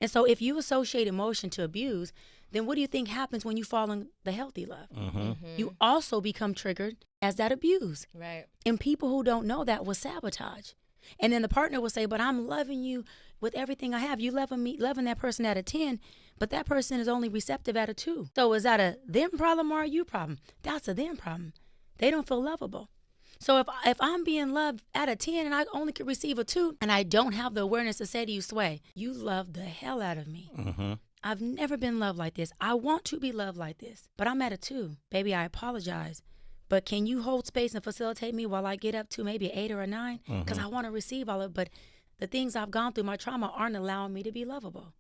And so if you associate emotion to abuse, then what do you think happens when you fall in the healthy love? You also become triggered as that abuse. Right. And people who don't know that will sabotage. And then the partner will say, but I'm loving you with everything I have. You loving that person at a 10, but that person is only receptive at a 2. So is that a them problem or a you problem? That's a them problem. They don't feel lovable. So if I'm being loved at a 10 and I only can receive a 2 and I don't have the awareness to say to you, Sway, you love the hell out of me. I've never been loved like this. I want to be loved like this, but I'm at a 2. Baby, I apologize. But can you hold space and facilitate me while I get up to maybe an 8 or a 9? Because I want to receive all of it. But the things I've gone through, my trauma, aren't allowing me to be lovable.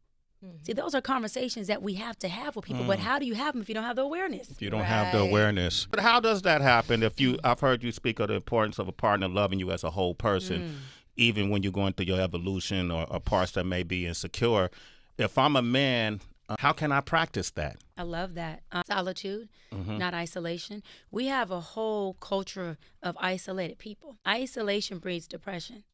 See, those are conversations that we have to have with people. But how do you have them if you don't have the awareness? If you don't have the awareness. But how does that happen? I've heard you speak of the importance of a partner loving you as a whole person, even when you're going through your evolution or parts that may be insecure. If I'm a man, how can I practice that? I love that. Solitude, not isolation. We have a whole culture of isolated people. Isolation breeds depression.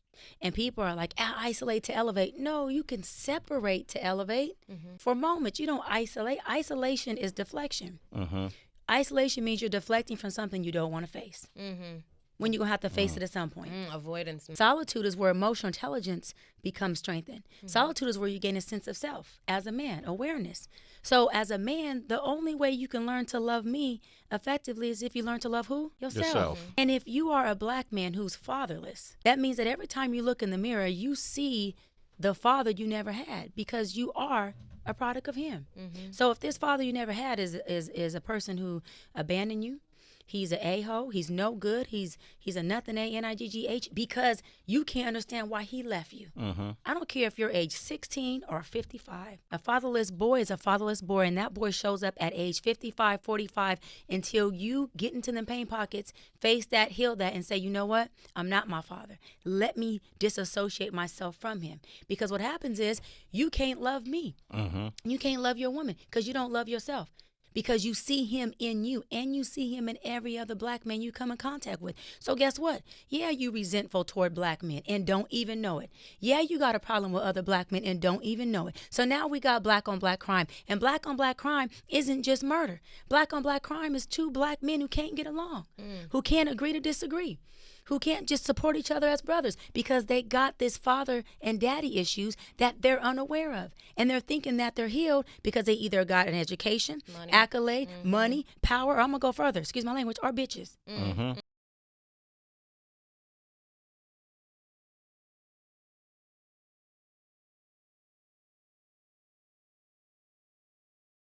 And people are like, isolate to elevate. No, you can separate to elevate. For moments, you don't isolate. Isolation is deflection. Isolation means you're deflecting from something you don't want to face. When you're going to have to face it at some point. Avoidance. Solitude is where emotional intelligence becomes strengthened. Solitude is where you gain a sense of self as a man, awareness. So as a man, the only way you can learn to love me effectively is if you learn to love who? Yourself. And if you are a black man who's fatherless, that means that every time you look in the mirror, you see the father you never had because you are a product of him. So if this father you never had is a person who abandoned you, he's an a-hole, he's no good, he's a nothing, A-N-I-G-G-H, because you can't understand why he left you. I don't care if you're age 16 or 55. A fatherless boy is a fatherless boy, and that boy shows up at age 55, 45, until you get into them pain pockets, face that, heal that, and say, you know what? I'm not my father. Let me disassociate myself from him. Because what happens is you can't love me. You can't love your woman because you don't love yourself. Because you see him in you and you see him in every other black man you come in contact with. So guess what? Yeah, you resentful toward black men and don't even know it. Yeah, you got a problem with other black men and don't even know it. So now we got black on black crime. And black on black crime isn't just murder. Black on black crime is 2 black men who can't get along, who can't agree to disagree, who can't just support each other as brothers because they got this father and daddy issues that they're unaware of. And they're thinking that they're healed because they either got an education, accolade, money, power, or I'm going to go further, excuse my language, or bitches.